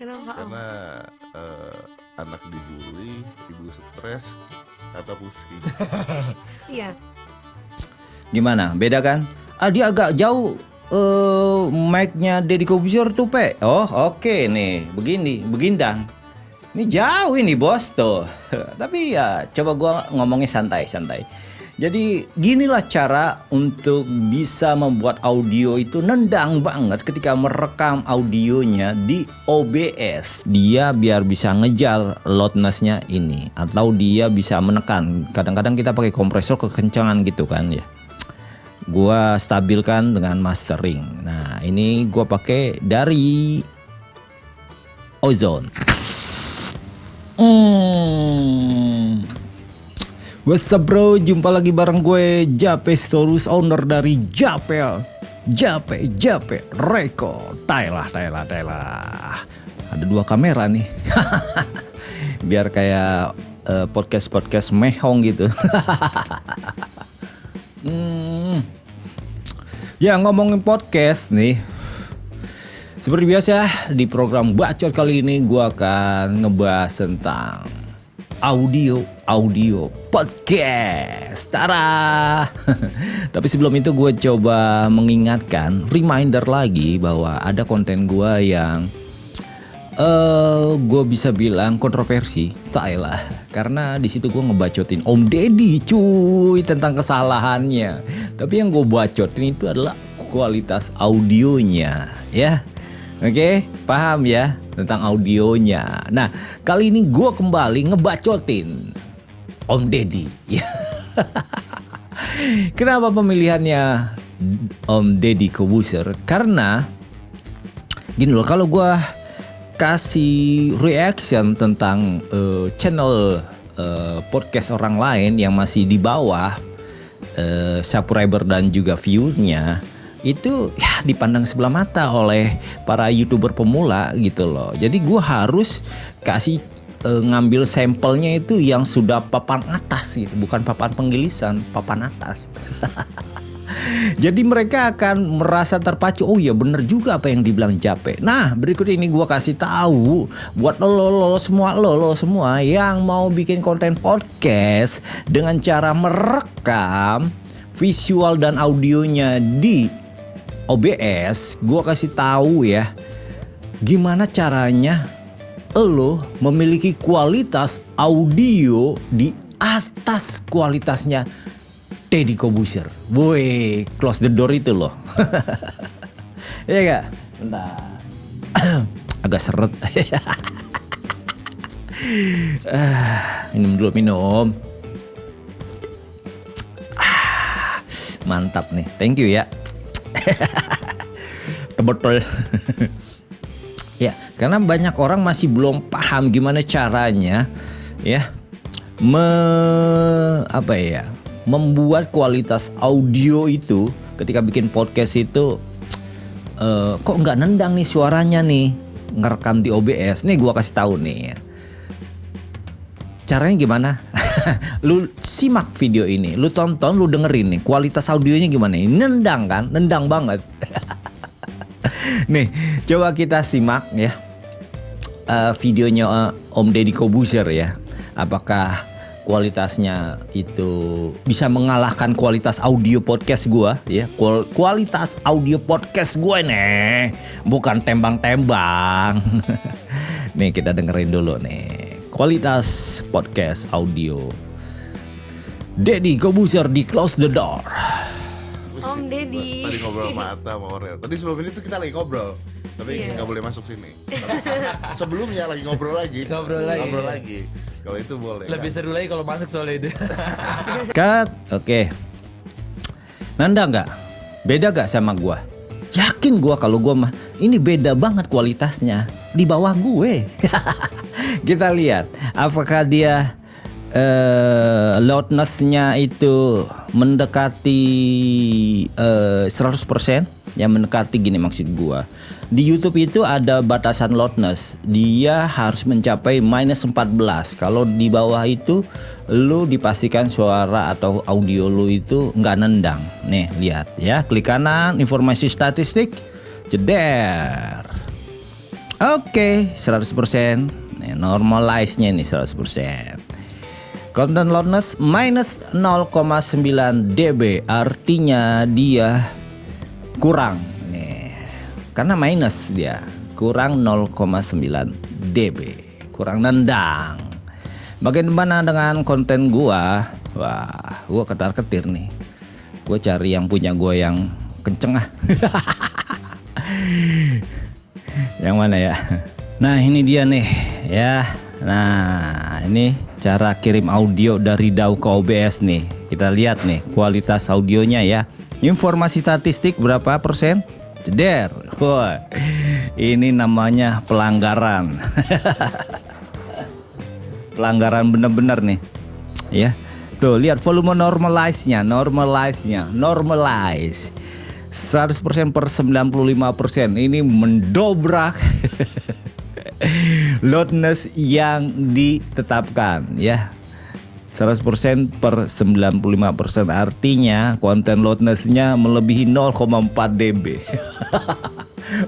Kenapa Om? Karena anak dibully, ibu stres, atau pusing. Iya. Gimana? Beda kan? Dia agak jauh mic-nya Deddy Corbuzier tuh, Pe. Oh, oke nih. Begindang. Ini jauh ini, Bos tuh. Tapi ya coba gua ngomongnya santai-santai. Jadi ginilah cara untuk bisa membuat audio itu nendang banget ketika merekam audionya di OBS. Dia biar bisa ngejar loudness-nya ini, atau dia bisa menekan. Kadang-kadang kita pakai kompresor kekencangan gitu kan ya. Gua stabilkan dengan mastering. Nah, ini gua pakai dari Ozone. What's up bro, jumpa lagi bareng gue Jape Storus, owner dari Jape Record. Tailah. Ada 2 kamera nih. Biar kayak podcast mehong gitu. Ya, ngomongin podcast nih. Seperti biasa di program Bacot kali ini gue akan ngebahas tentang audio podcast. Tada. Tapi sebelum itu gue coba mengingatkan, reminder lagi bahwa ada konten gue yang gue bisa bilang kontroversi, lah. Karena di situ gue ngebacotin Om Deddy cuy tentang kesalahannya. Tapi yang gue bacotin itu adalah kualitas audionya, ya. Oke, paham ya tentang audionya. Nah, kali ini gue kembali ngebacotin Om Deddy. Kenapa pemilihannya Om Deddy Corbuzier? Karena gini loh, kalau gue kasih reaction tentang channel podcast orang lain yang masih di bawah subscriber dan juga view-nya, itu ya dipandang sebelah mata oleh para YouTuber pemula gitu loh. Jadi gue harus kasih ngambil sampelnya itu yang sudah papan atas gitu, bukan papan penggilisan, papan atas. Jadi mereka akan merasa terpacu. Oh iya bener juga apa yang dibilang Jape. Nah, berikut ini gue kasih tahu buat lo semua yang mau bikin konten podcast dengan cara merekam visual dan audionya di OBS. Gue kasih tahu ya, gimana caranya lo memiliki kualitas audio di atas kualitasnya Deddy Corbuzier. Boy, close the door itu loh. Iya gak? Bentar. Agak seret. Minum. Mantap nih. Thank you ya. Betul. Ya, karena banyak orang masih belum paham gimana caranya ya membuat kualitas audio itu ketika bikin podcast itu kok nggak nendang nih suaranya nih ngerekam di OBS. Nih gua kasih tahu nih ya. Caranya gimana? Lu simak video ini, lu tonton, lu dengerin nih kualitas audionya gimana. Ini nendang kan? Nendang banget. Nih, coba kita simak ya videonya Om Deddy Corbuzier ya. Apakah kualitasnya itu bisa mengalahkan kualitas audio podcast gua ya? Kualitas audio podcast gua nih, bukan tembang-tembang. Nih kita dengerin dulu nih. Kualitas podcast audio Deddy Corbuzier di Close the Door. Om Deddy. Tadi ngobrol sama Atta sama Orel. Tadi sebelum ini tuh kita lagi ngobrol, tapi nggak boleh masuk sini. Sebelumnya lagi ngobrol lagi. Kalau itu boleh. Lebih kan? seru lagi kalau masuk soalnya itu. Cut. Oke. Nanda nggak? Beda nggak sama gua? Yakin gua kalau gua mah ini beda banget kualitasnya di bawah gue. Kita lihat apakah dia loudness-nya itu mendekati 100%. Yang mendekati gini maksud gua. Di YouTube itu ada batasan loudness. Dia harus mencapai -14. Kalau di bawah itu lu dipastikan suara atau audio lu itu nggak nendang. Nih lihat ya, klik kanan informasi statistik. Jeder. Oke, 100%. Normalize-nya ini 100%. Content loudness minus 0,9 dB, artinya dia kurang nih. Karena minus dia, kurang 0,9 dB, kurang nendang. Bagaimana dengan konten gua? Wah, gua ketar-ketir nih. Gua cari yang punya gua yang kenceng ah. Yang mana ya? Nah, ini dia nih ya. Nah, ini cara kirim audio dari DAW ke OBS nih. Kita lihat nih kualitas audionya ya. Informasi statistik berapa persen? Ceder. Wah, ini namanya pelanggaran. Pelanggaran bener-bener nih. Ya. Tuh, lihat volume normalize-nya. 100% per 95%. Ini mendobrak loudness yang ditetapkan ya. 100% per 95%, artinya konten loudness-nya melebihi 0,4 dB.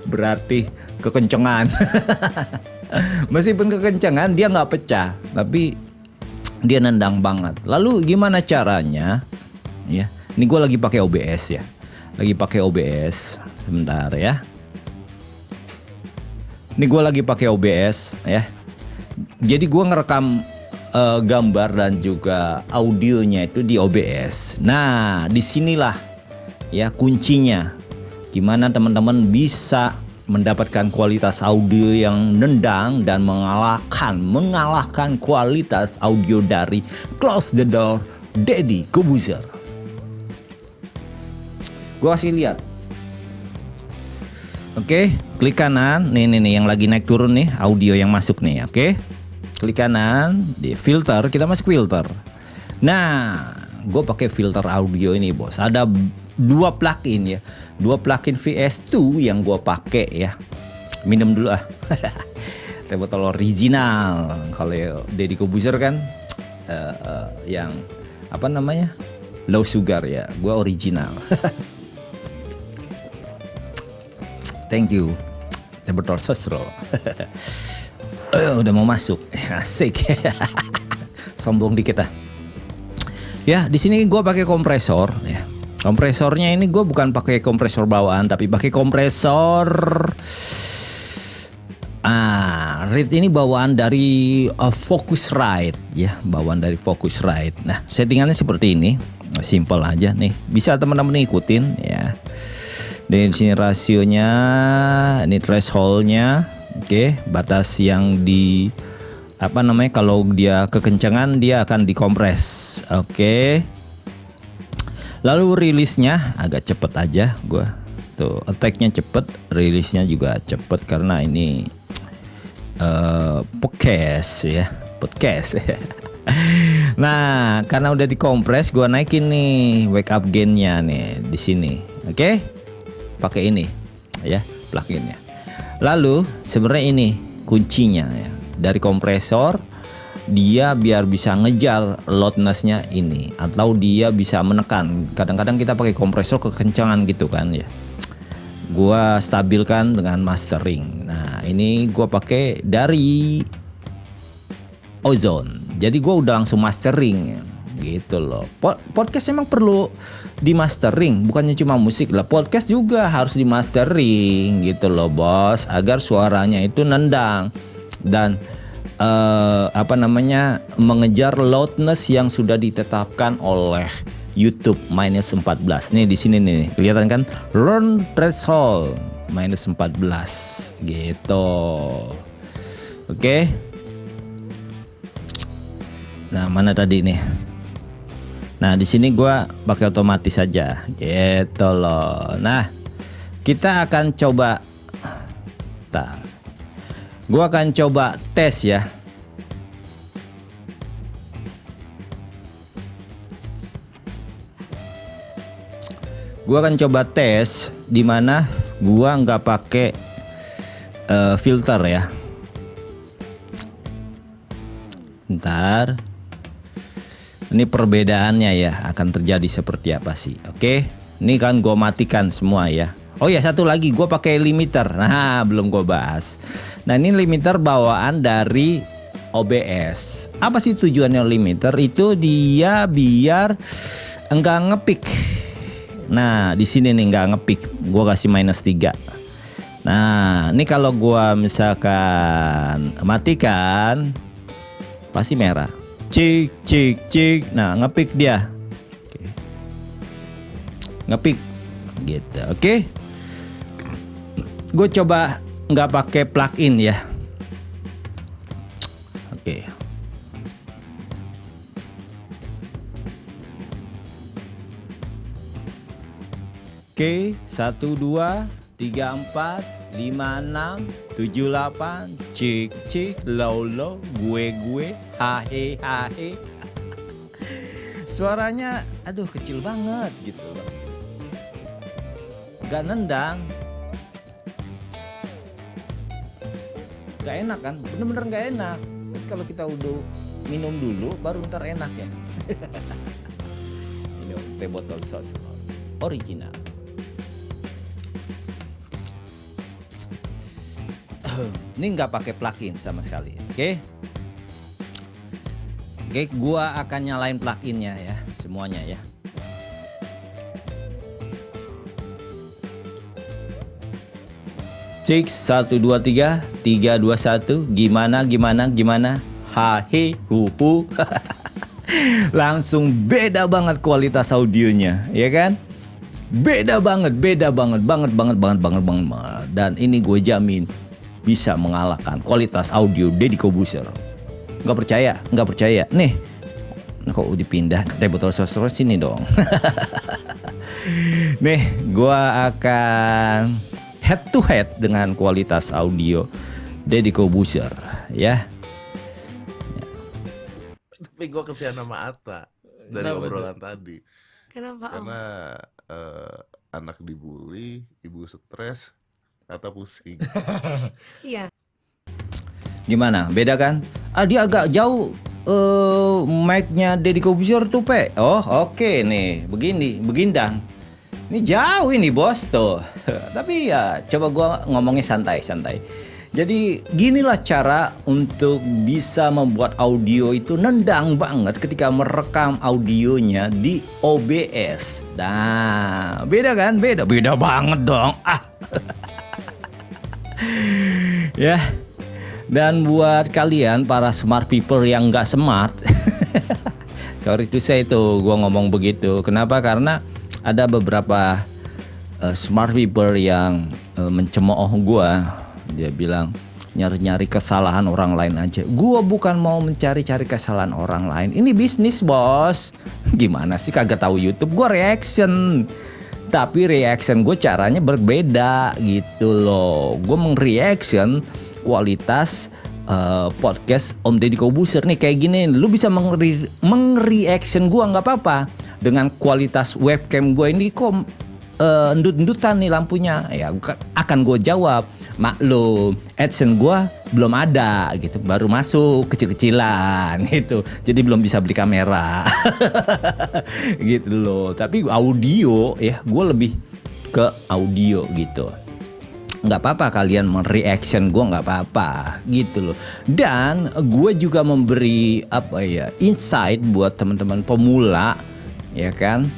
Berarti kekencengan. Meskipun kekencengan dia nggak pecah, tapi dia nendang banget. Lalu gimana caranya? Ya, ini gue lagi pakai OBS ya. Sebentar ya. Ini gue lagi pakai OBS ya. Jadi gue ngerekam gambar dan juga audionya itu di OBS. Nah, disinilah ya kuncinya. Gimana teman-teman bisa mendapatkan kualitas audio yang nendang dan mengalahkan kualitas audio dari Close the Door Deddy Corbuzier. Gue kasih lihat. Oke, klik kanan. Nih yang lagi naik turun nih audio yang masuk nih. Oke, klik kanan di filter. Kita masuk filter. Nah, gue pakai filter audio ini bos. Ada 2 plugin ya. 2 plugin VS2 yang gue pakai ya. Minum dulu ah. Teh botol original. Kalau Deddy Corbuzier kan yang apa namanya? Low sugar ya. Gue original. Thank you. Teh botol sosro. Udah mau masuk. Asik. Sombong dikit ah. Ya, di sini gue pakai kompresor ya. Kompresornya ini gue bukan pakai kompresor bawaan, tapi pakai kompresor Rate ini bawaan dari Focusrite ya, bawaan dari Focusrite. Nah, settingannya seperti ini, simple aja nih. Bisa teman-teman ikutin ya. Dan di sini rasionya, ini thresholdnya, oke, batas yang di apa namanya, kalau dia kekencangan dia akan dikompres, oke. Lalu rilisnya agak cepet aja, gua tuh attack-nya cepet, rilisnya juga cepet karena ini podcast ya, podcast. Nah, karena udah dikompres, gua naikin nih wake up gain-nya nih di sini, oke. Pakai ini ya pluginnya. Lalu sebenarnya ini kuncinya ya, dari kompresor dia biar bisa ngejar loudness-nya ini, atau dia bisa menekan. Kadang-kadang kita pakai kompresor kekencangan gitu kan ya. Gua stabilkan dengan mastering. Nah, ini gua pakai dari Ozone. Jadi gua udah langsung mastering gitu loh. Podcast emang perlu di mastering, bukannya cuma musik lah, podcast juga harus di mastering gitu loh bos, agar suaranya itu nendang dan apa namanya, mengejar loudness yang sudah ditetapkan oleh YouTube minus 14. Nih di sini nih kelihatan kan, learn threshold minus 14 gitu. Oke. Nah, mana tadi nih? Nah, di sini gua pakai otomatis saja gitu loh. Nah, kita akan coba gua akan coba tes ya. Gua akan coba tes di mana gua nggak pakai filter ya. Ntar ini perbedaannya ya akan terjadi seperti apa sih? Oke, ini kan gue matikan semua ya. Oh ya, satu lagi gue pakai limiter. Nah, belum gue bahas. Nah, ini limiter bawaan dari OBS. Apa sih tujuannya limiter? Itu dia biar enggak ngepick. Nah, di sini nih enggak ngepick. Gue kasih -3. Nah, ini kalau gue misalkan matikan, pasti merah. Cik, cik, cik. Nah, ngepick dia. Oke. Ngepick gitu. Oke. Gue coba nggak pakai plugin ya. Oke. Oke, 1 2 3 4 5 6 7 8 cik cik low gue hahe hahe. Suaranya aduh kecil banget gitu loh. Gak nendang. Gak enak kan? Bener-bener gak enak. Kalau kita udah minum dulu baru ntar enak ya. Ini teh botol sos original. Ini nggak pakai plugin sama sekali, oke? Oke, gua akan nyalain pluginnya ya, semuanya ya. Cek 1 2 3 3 2 1 gimana hahe hupu. Langsung beda banget kualitas audionya, ya kan? Beda banget banget. Dan ini gue jamin bisa mengalahkan kualitas audio Deddy Corbuzier. Nggak percaya. Nih, kok dipindah teh botol sos sini dong. Nih, gua akan head to head dengan kualitas audio Deddy Corbuzier ya. Tapi gue kesian sama Atta dari obrolan tadi. Kenapa? Karena anak dibully, ibu stres, Atta pusing. Iya. Gimana? Beda kan? Dia agak jauh mic-nya Deddy Corbuzier tuh, Pe. Oh, oke nih. Begindang. Ini jauh ini, Bos tuh. Tapi ya coba gua ngomongnya santai. Jadi ginilah cara untuk bisa membuat audio itu nendang banget ketika merekam audionya di OBS. Nah, beda kan? Beda banget dong. Ya. Dan buat kalian para smart people yang nggak smart, sorry to say itu gue ngomong begitu. Kenapa? Karena ada beberapa smart people yang mencemooh gue. Dia bilang nyari-nyari kesalahan orang lain aja. Gue bukan mau mencari-cari kesalahan orang lain. Ini bisnis, bos. Gimana sih kagak tahu YouTube? Gue reaction. Tapi reaction gue caranya berbeda gitu loh. Gue meng-reaction kualitas podcast Om Deddy Corbuzier nih kayak gini. Lu bisa meng-reaction gue nggak apa-apa. Dengan kualitas webcam gue ini kok endut-endutan nih lampunya. Ya akan gue jawab. Maklum, AdSense gue belum ada gitu, baru masuk kecil-kecilan gitu, jadi belum bisa beli kamera. Gitu loh. Tapi audio ya, gue lebih ke audio gitu. Nggak apa-apa kalian mereaction gue, nggak apa-apa gitu loh. Dan gue juga memberi insight buat teman-teman pemula, ya kan?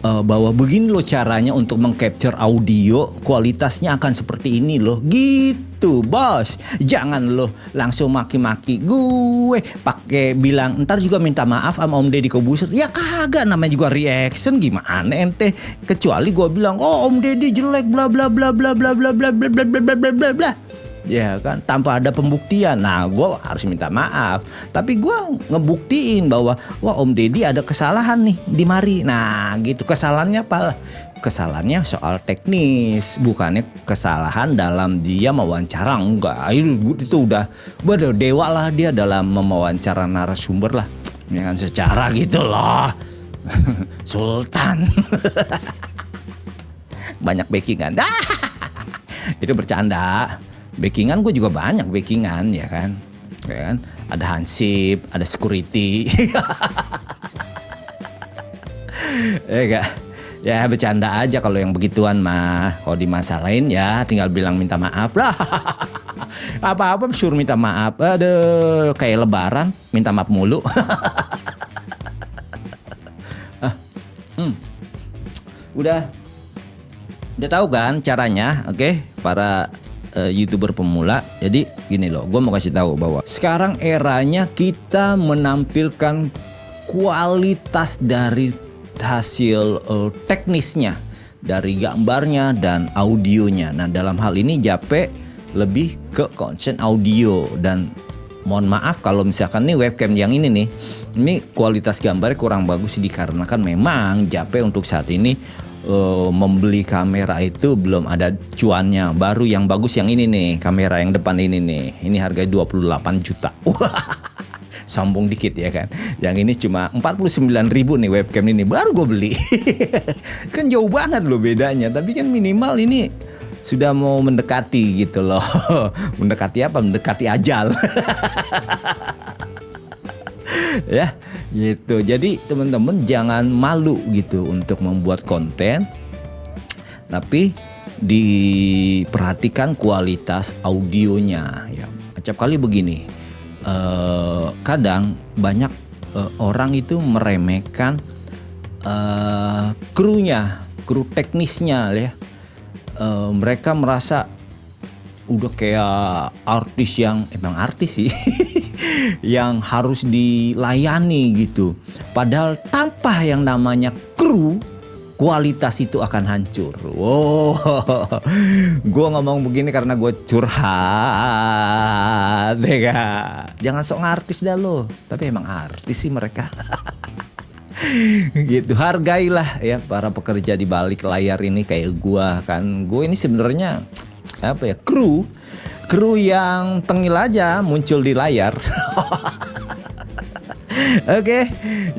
Bahwa begini loh caranya untuk mengcapture audio, kualitasnya akan seperti ini loh, gitu bos. Jangan loh langsung maki-maki gue, pakai bilang ntar juga minta maaf sama Om Deddy Corbuzier. Ya kagak, namanya juga reaction, gimana ente? Kecuali gue bilang, oh Om Deddy jelek bla bla bla bla bla bla bla bla bla bla bla bla bla. Ya kan, tanpa ada pembuktian. Nah, gue harus minta maaf. Tapi gue ngebuktiin bahwa wah Om Deddy ada kesalahan nih di mari. Nah, gitu. Kesalahannya apa? Kesalahannya soal teknis, bukannya kesalahan dalam dia mewawancara. Enggak, itu udah dewa lah dia dalam mewawancara narasumber lah. Ya kan, secara gitu loh. Sultan. Banyak backingan. Itu bercanda. Backingan gue juga banyak backingan, ya kan? Ada hansip, ada security. Ya gak? Ya bercanda aja kalau yang begituan mah. Kalau dimasalahin ya tinggal bilang minta maaf lah. Apa-apa suruh minta maaf. Aduh, kayak lebaran minta maaf mulu. Udah tahu kan caranya, oke? Para YouTuber pemula. Jadi gini loh, gue mau kasih tahu bahwa sekarang eranya kita menampilkan kualitas dari hasil teknisnya, dari gambarnya dan audionya. Nah dalam hal ini Jape lebih ke konsen audio, dan mohon maaf kalau misalkan nih webcam yang ini nih, ini kualitas gambarnya kurang bagus dikarenakan memang Jape untuk saat ini membeli kamera itu belum ada cuannya. Baru yang bagus yang ini nih, kamera yang depan ini nih. Ini harganya 28 juta. Sombong dikit ya kan. Yang ini cuma 49.000 nih webcam ini, baru gue beli. Kan jauh banget loh bedanya. Tapi kan minimal ini sudah mau mendekati gitu loh. Mendekati apa? Mendekati ajal. Ya gitu. Jadi teman-teman jangan malu gitu untuk membuat konten, tapi diperhatikan kualitas audionya ya. Acap kali begini, kadang banyak orang itu meremehkan kru teknisnya ya. Mereka merasa udah kayak artis yang emang artis sih yang harus dilayani gitu. Padahal tanpa yang namanya kru, kualitas itu akan hancur. Wow, gue ngomong begini karena gue curhat, ya. Jangan sok ngartis dah lo, tapi emang artis sih mereka. Gitu, hargailah ya para pekerja di balik layar ini kayak gue kan. Gue ini sebenarnya apa ya, kru yang tengil aja muncul di layar. Oke,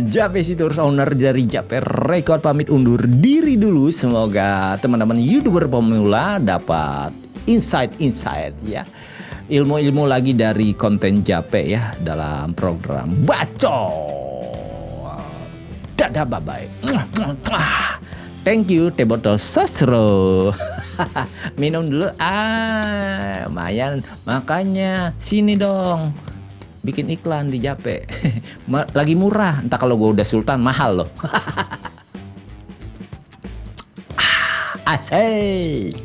Jape Siturs, owner dari Jape Record, pamit undur diri dulu. Semoga teman-teman YouTuber pemula dapat insight ya, ilmu-ilmu lagi dari konten Jape ya dalam program Bacot. Dadah, bye-bye. Thank you, teh botol sosro. Minum dulu. Lumayan. Makanya sini dong, bikin iklan di Jape. Lagi murah. Entah kalau gue udah sultan mahal loh. Asik.